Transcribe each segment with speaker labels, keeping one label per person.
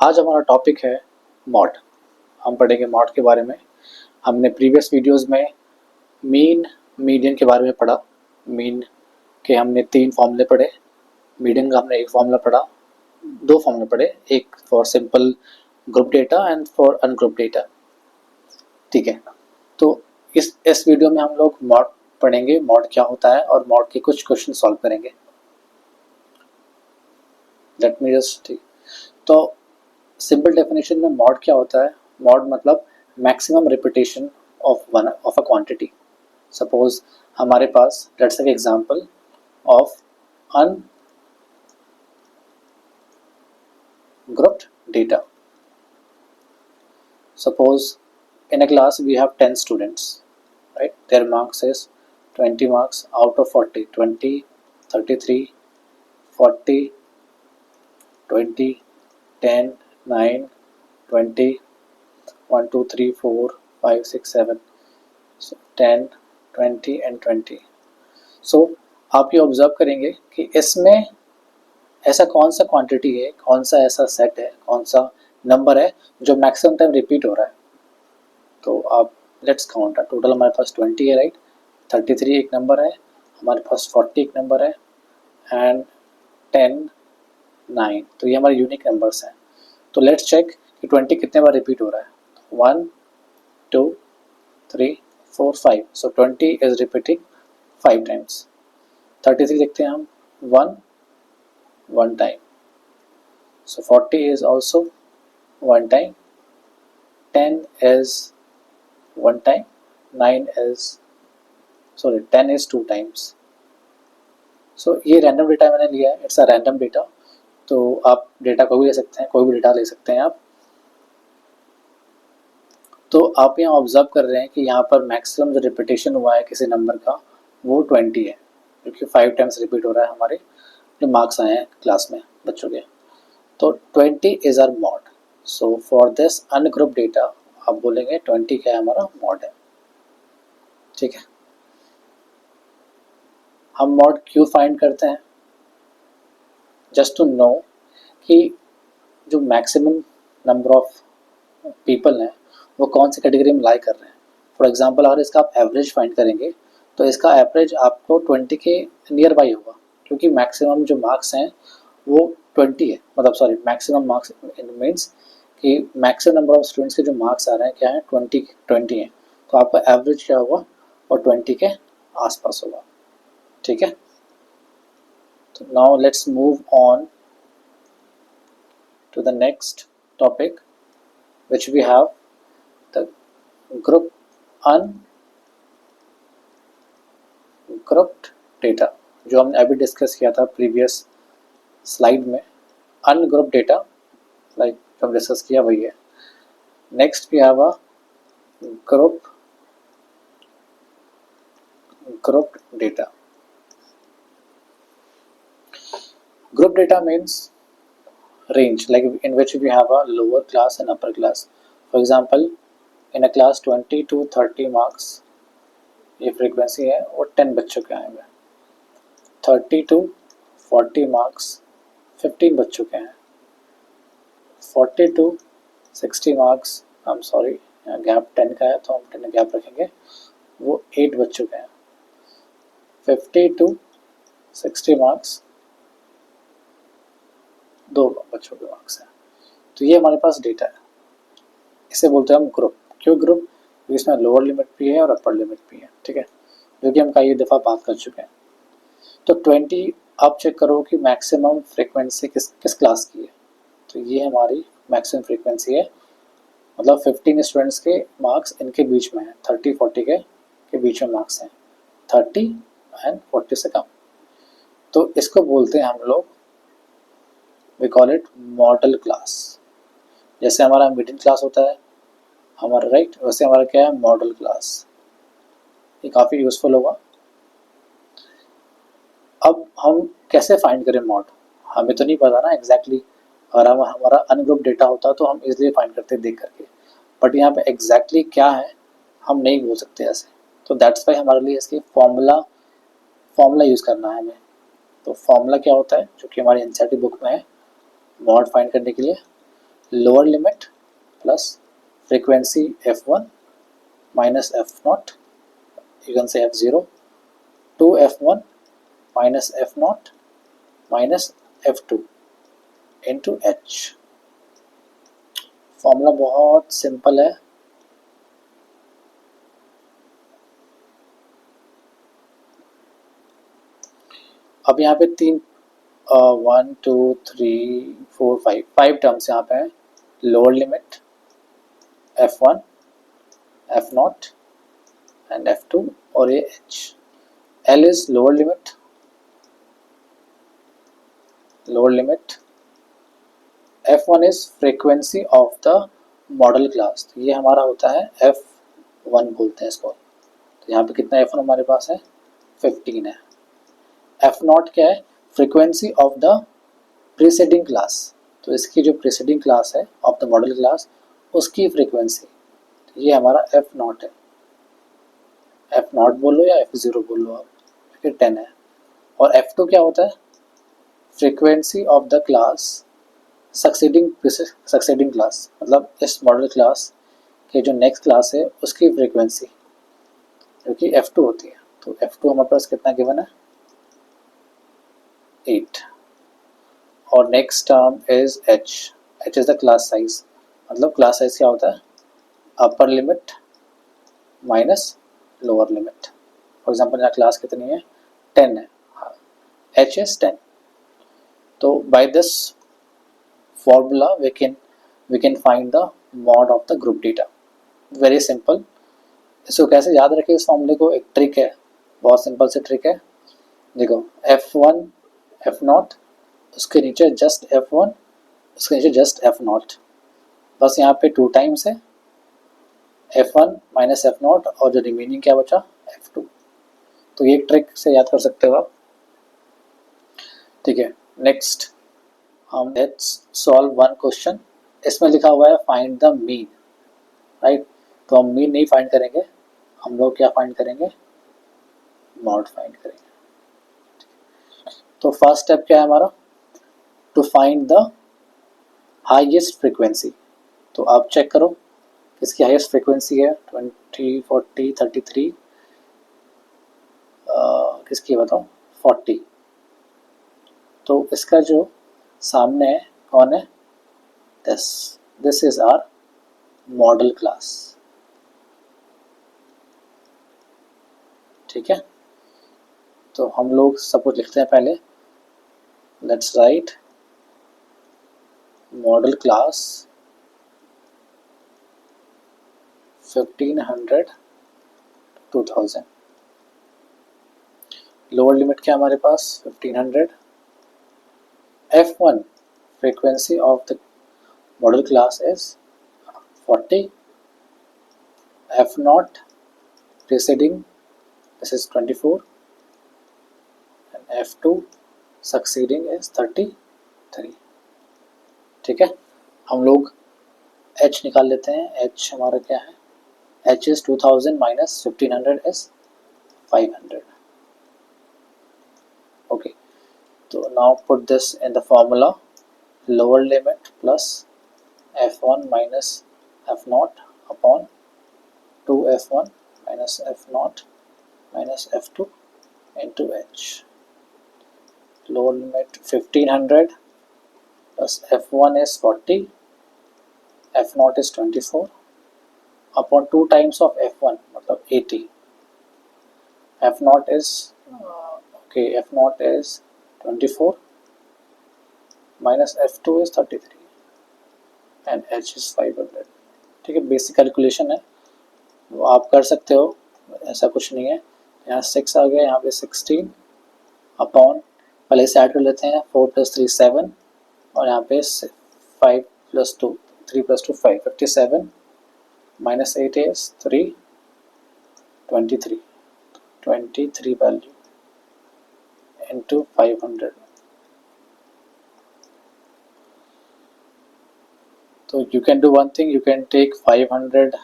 Speaker 1: आज हमारा टॉपिक है मॉड। हम पढ़ेंगे मॉड के बारे में। हमने प्रीवियस वीडियोस में मीन मीडियन के बारे में पढ़ा। मीन के हमने 3 फॉर्मूले पढ़े, मीडियन का हमने एक फॉर्मूला पढ़ा, 2 फॉर्मूले पढ़े, एक for simple group data and for ungroup data. ठीक है, तो इस वीडियो में हम लोग मॉड पढ़ेंगे, मॉड क्या होता है और मॉड के कुछ क्वेश्चन सॉल्व करेंगे। लेट मी जस्ट, तो सिंपल डेफिनेशन में मॉड क्या होता है। मॉड मतलब maximum repetition of a quantity. Suppose हमारे पास let's take example of ungrouped data. Suppose in a class we have 10 students, right? Their marks is 20 marks out of 40, 20, 33, 40, 20, 10, 9, 20, 1, 2, 3, 4, 5, 6, 7, so 10, 20 and 20. So आप ये observe करेंगे कि इसमें ऐसा कौन सा क्वांटिटी है, कौन सा ऐसा सेट है, कौन सा नंबर है जो मैक्सिमम टाइम रिपीट हो रहा है। तो आप लेट्स काउंट, टोटल हमारे पास 20 है, राइट। 33 एक नंबर है, हमारे पास 40 एक नंबर है एंड 10, 9, तो ये हमारे यूनिक नंबर्स हैं। तो लेट्स चेक कि 20 कितने बार रिपीट हो रहा है। 1, 2, 3, 4, 5, सो 20 इज रिपीटिंग 5 टाइम्स। 33 देखते हैं हम, 1 time, so 40 is also 1 time, 10 is 1 time, 10 is 2 times. So ये रैंडम डेटा मैंने लिया है, इट्स अ रैंडम डेटा। तो आप डेटा कोई भी ले सकते हैं, कोई भी डेटा ले सकते हैं आप। तो आप यहाँ ऑब्जर्व कर रहे हैं कि यहाँ पर मैक्सिमम जो रिपीटेशन हुआ है किसी नंबर का वो 20 है, क्योंकि 5 टाइम्स रिपीट हो रहा है हमारे जो मार्क्स आए हैं क्लास में बच्चों के। तो 20 is our mode. So for this ungroup data आप बोलेंगे 20 क्या है, हमारा मॉड है। ठीक है, हम मॉड क्यों फाइंड करते हैं? जस्ट टू नो कि जो मैक्सिमम नंबर ऑफ पीपल हैं वो कौन सी कैटेगरी में लाई कर रहे हैं। फॉर एग्जांपल अगर इसका आप एवरेज फाइंड करेंगे तो इसका एवरेज आपको 20 के नियर बाई होगा, क्योंकि मैक्सिमम जो मार्क्स हैं वो 20 है, मतलब सॉरी मैक्सिमम मार्क्स मीन्स कि मैक्सिमम नंबर ऑफ स्टूडेंट्स के जो मार्क्स आ रहे हैं क्या है, 20 हैं। तो आपका एवरेज क्या होगा, और 20 के आसपास होगा। ठीक है, तो now let's move on to the next topic which we have the group ungrouped data, जो हमने अभी डिस्कस किया था प्रीवियस स्लाइड में। अनग्रुप डेटा लाइक जो हम डिस्कस किया वही है। Next we have a grouped data. Group data means range, like in which we have a lower class and upper class. For example, in a class 20 to 30 marks ये frequency है और 10 बच्चों के आएंगे। 30 टू 40 मार्क्स 15 बच्चों के हैं। 40 to 60 marks, I am sorry यहाँ गैप 10 का है तो हम 10 गैप रखेंगे, वो 8 बच्चों के हैं। 50 टू 60 मार्क्स 2 बच्चों के मार्क्स हैं। तो ये हमारे पास डेटा है, इसे बोलते हैं हम ग्रुप। क्यों ग्रुप? इसमें लोअर लिमिट भी है और अपर लिमिट भी है। ठीक है, जो कि हम कई दफ़ा बात कर चुके हैं। तो 20 आप चेक करो कि मैक्सिमम फ्रीक्वेंसी किस क्लास की है। तो ये हमारी मैक्सिमम फ्रीक्वेंसी है, मतलब 15 स्टूडेंट्स के मार्क्स इनके बीच में है, 30-40 के बीच में मार्क्स हैं, 30 एंड 40 से कम। तो इसको बोलते हैं हम लोग, we call it modal class. जैसे हमारा मिडिल क्लास होता है हमारा, राइट, वैसे हमारा क्या है, मॉडल क्लास। ये काफ़ी यूज़फुल होगा। अब हम कैसे फाइंड करें मॉड? हमें तो नहीं पता ना एग्जैक्टली। अगर हमारा अनग्रुप डेटा होता तो हम इजीली फाइंड करते देख करके, बट यहाँ पे एग्जैक्टली क्या है हम नहीं बोल सकते ऐसे। तो दैट्स वाई हमारे लिए इसकी फॉर्मूला यूज़ करना है हमें। तो फॉर्मूला क्या होता है, जो कि हमारी एनसीईआरटी बुक में है मॉड फाइंड करने के लिए। Lower limit plus frequency f1 minus f0, you can say f0, 2f1 minus f0 minus f2 into h। Formula बहुत सिंपल है। अब यहाँ पे तीन 1 2 3 4 5 टर्म्स यहाँ पे हैं। Lower limit f1 f0 and f2 और ये h। L is lower limit f1 is frequency of the model class, तो ये हमारा होता है f1 बोलते हैं इसको। तो यहाँ पे कितना f1 हमारे पास है 15 है। f0 क्या है frequency of the preceding class, तो इसकी जो प्रीसीडिंग क्लास है ऑफ द मॉडल क्लास उसकी फ्रीक्वेंसी, तो ये हमारा f0 है। f0 बोलो या f0 बोलो आप, फिर 10 है। और f2 क्या होता है frequency of the class succeeding class, मतलब इस मॉडल क्लास के जो नेक्स्ट क्लास है उसकी फ्रीक्वेंसी जो कि f2 होती है। तो f2 हमारे पास कितना गिवन है 8। और next term is h is the class size, मतलब क्लास साइज क्या होता है upper limit minus lower limit. For example यहाँ क्लास कितनी है 10 है, h इज 10। तो by this formula we can find the mod of the group data, very simple। इसको कैसे याद रखें इस फॉर्मूले को, एक ट्रिक है, बहुत सिंपल से ट्रिक है। देखो f1 f0 उसके नीचे जस्ट f1 उसके नीचे जस्ट f0, बस यहाँ पे 2 टाइम्स है f1 माइनस f0 और जो रिमेनिंग क्या बचा f2। तो ये ट्रिक से याद कर सकते हो आप, ठीक है। Next let's solve one question. इसमें लिखा हुआ है फाइंड द मीन, राइट। तो हम मीन नहीं फाइंड करेंगे, हम लोग क्या फाइंड करेंगे मॉड फाइंड करेंगे। तो फर्स्ट स्टेप क्या है हमारा to find the highest frequency. तो आप चेक करो किसकी हाईएस्ट फ्रीक्वेंसी है 20 40 33 किसकी बताओ 40। तो इसका जो सामने है कौन है this is our modal class, ठीक है। तो हम लोग सब कुछ लिखते हैं पहले, let's write model class 1500 2000। Lower limit क्या हमारे पास 1500। f1 frequency of the model class is 40, f0 preceding this is 24 and f2 succeeding is 33, ठीक है। हम लोग h निकाल लेते हैं, h हमारा क्या है h is 2000 minus 1500 is 500, okay। So now put this in the formula, lower limit plus f1 minus f0 upon 2f1 minus f0 minus f2 into h। Lower limit 1500 plus f1 is 40, f0 is 24 upon 2 times of f1 मतलब 80, f0 is okay f0 is 24 minus f2 is 33 and h is 500, ठीक है। Basic calculation है वो आप कर सकते हो, ऐसा कुछ नहीं है। यहाँ 6 आ गया, यहाँ पे 16 अपॉन पहले से ऐड कर लेते हैं 4 + 3 7 और यहाँ पे 5 + 2 3 + 2 5 57 minus 8 is 3 23 वैल्यू into 500। तो you can do one thing, you can take 500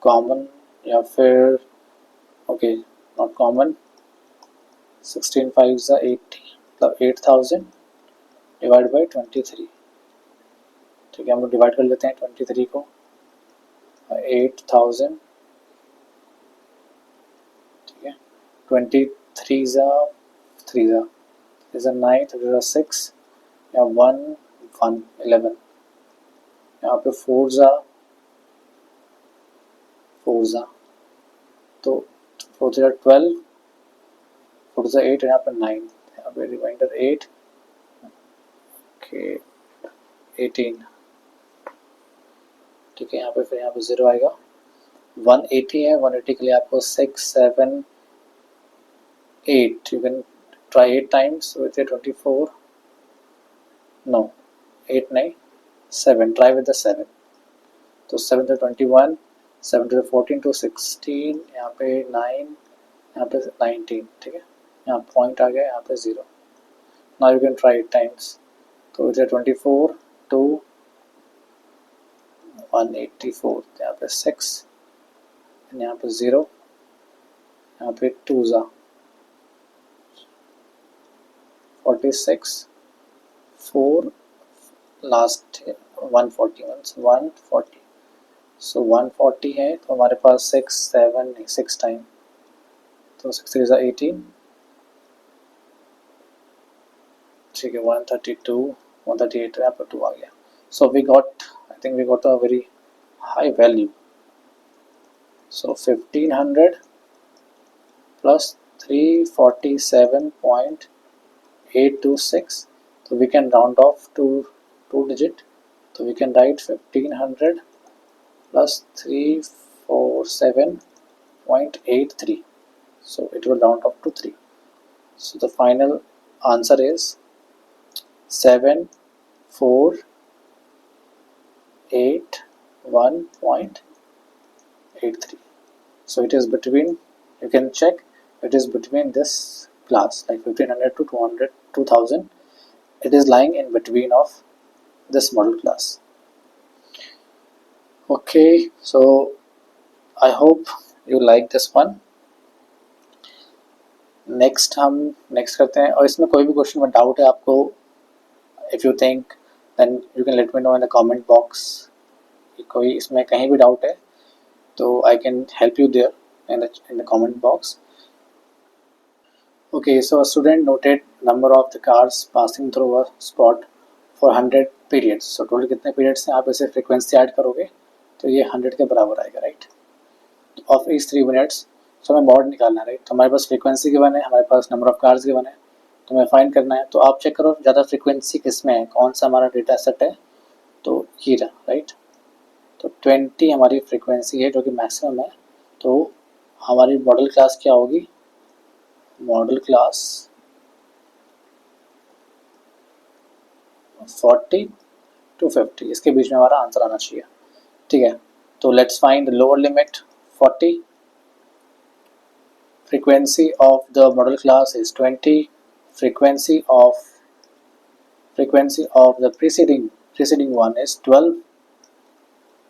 Speaker 1: common या फिर okay not common 16 5s are 80 मतलब 8000 divided by 23, ठीक है, हम लोग डिवाइड कर लेते हैं 23 को 8000, ठीक है, 23 ज़ा 3 ज़ा is a 9, 3 ज़ा 6 या 1 1 11, यहाँ पे 4 ज़ा तो 4 ज़ा 12, 4 ज़ा 8, यहाँ पे 9, यहाँ पे रिमाइंडर 8 के 18, ठीक है, यहाँ पे फिर यहाँ पे 0 आएगा। 180 है, 180 के लिए आपको 6 7 8, you can try 8 times with a 24, no 8 नहीं 7, try with the 7, तो 7 to 21, 7 to 14 to 16, यहाँ पे 9, यहाँ पे 19, ठीक है, यहाँ पॉइंट आ गया, यहाँ पे 0। now you can try 8 times, तो with a 24 to 184, यहाँ पे 6, यहाँ पे 0, यहाँ पे 2 ज़ा 46, 4 लास्ट 140, सो 140 है तो हमारे पास 6 टाइम, तो 6 3 ज़ा 18, ठीक है, 138 यहाँ पर 2 आ गया। So we got, I think we got a very high value, so 1500 plus 347.826, तो we can round off to 2 digit, तो we can write 1500 plus 347.83, so it will round up to 3. So the final answer is 7481.83. So it is between, you can check, it is between this class like 1500 to 200 2000, it is lying in between of this model class. Okay, so I hope you like this one. Next करते हैं, और इसमें कोई भी question में doubt है आपको, if you think then you can let me know in the comment box, कोई इसमें कहीं भी डाउट है तो I can help you there in the comment box. Okay, so student noted number of the cars passing through a spot for 100 periods. सो total कितने periods हैं, आप इसे फ्रीक्वेंसी ऐड करोगे तो ये 100 के बराबर आएगा, राइट, ऑफ ईच 3 मिनट्स. सो हमें मॉड निकालना है, राइट, तो हमारे पास फ्रीक्वेंसी गिवन है, हमारे पास नंबर ऑफ कार्स गिवन है, तो हमें फाइंड करना है. तो आप चेक करो ज़्यादा फ्रीक्वेंसी किस में है, कौन सा हमारा डेटा सेट है, तो ये रहा, राइट, तो 20 हमारी फ्रीक्वेंसी है जो कि मैक्सिमम है. तो हमारी मॉडल क्लास क्या होगी, मॉडल क्लास 40 to 50, इसके बीच में हमारा आंसर आना चाहिए, ठीक है. तो let's find lower limit 40, frequency of the model class is 20, frequency of the preceding one is 12,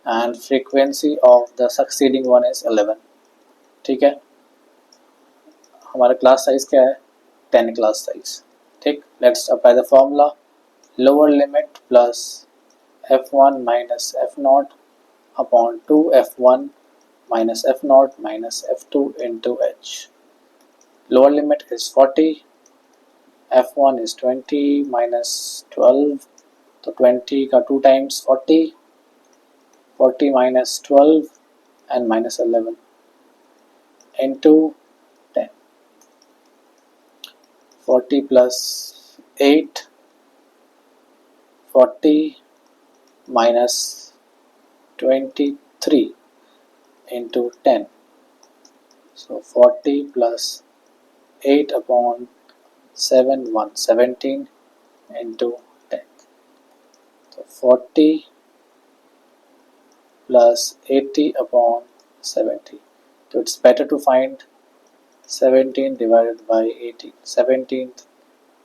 Speaker 1: and frequency of the succeeding one is 11. ठीक है, हमारा क्लास साइज क्या है, 10 क्लास साइज, ठीक. Let's apply the formula, lower limit plus f1 minus f0 upon 2 f1 minus f0 minus f2 into h. Lower limit is 40, f1 is 20 minus 12, तो 20 का 2 times 40, 40 minus 12 and minus 11 into 10, 40 plus 8, 40 minus 23 into 10, so 40 plus 8 upon 7 17 into 10, so 40 plus 80 upon 70, so it's better to find 17 divided by 18. 17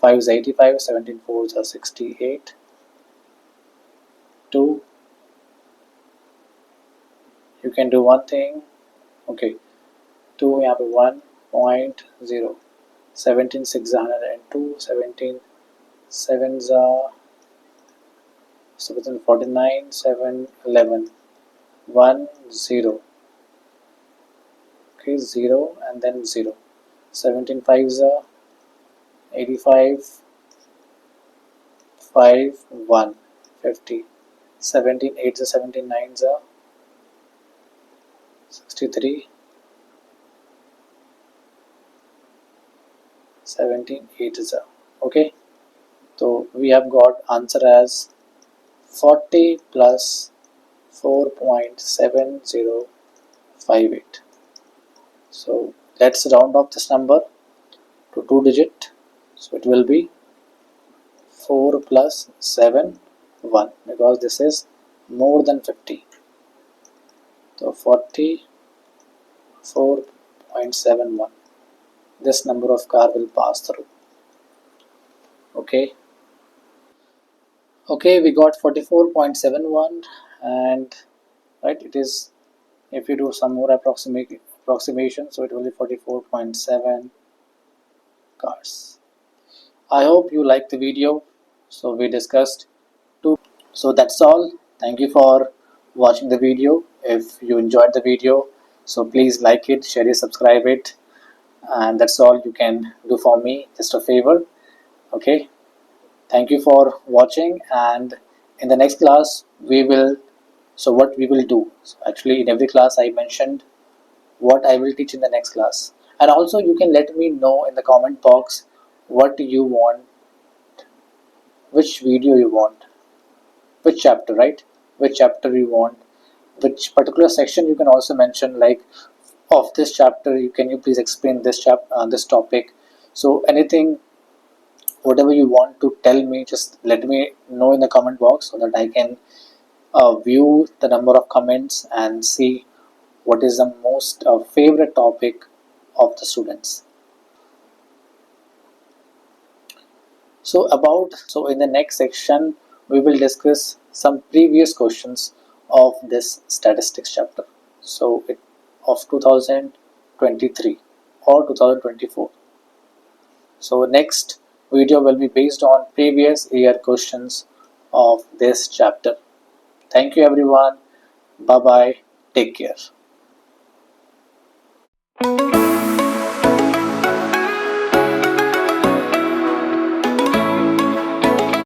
Speaker 1: 5 is 85, 17 4s are 68, 2. You can do one thing, okay, 2 यहाँ पे 1.0, 17 6 102, 17 7s are So within 49, 7, 11, 1, 0. Okay, 0 and then 0. 17 5s are 85, 5, 1, 50. 17 8s are 17 9s are 63, 17 8s are. Okay, so we have got answer as 40 plus 4.7058. So let's round off this number to 2 digit. So it will be 4 plus 7 1, because this is more than 50. So 44.71. This number of car will pass through. Okay. Okay, we got 44.71, and right, it is, if you do some more approximation, so it will be 44.7 cars. I hope you liked the video. So we discussed two. So that's all. Thank you for watching the video. If you enjoyed the video, so please like it, share it, subscribe it, and that's all you can do for me. Just a favor. Okay. Thank you for watching, and in the next class we will. So what we will do? So actually, in every class I mentioned what I will teach in the next class, and also you can let me know in the comment box what you want, which video you want, which chapter, right? Which chapter you want, which particular section. You can also mention, like, of this chapter, you please explain this this topic. So anything, whatever you want to tell me, just let me know in the comment box so that I can view the number of comments and see what is the most favorite topic of the students. So in the next section we will discuss some previous questions of this statistics chapter. So it of 2023 or 2024. So next video will be based on previous year questions of this chapter. Thank you everyone. Bye bye. Take care.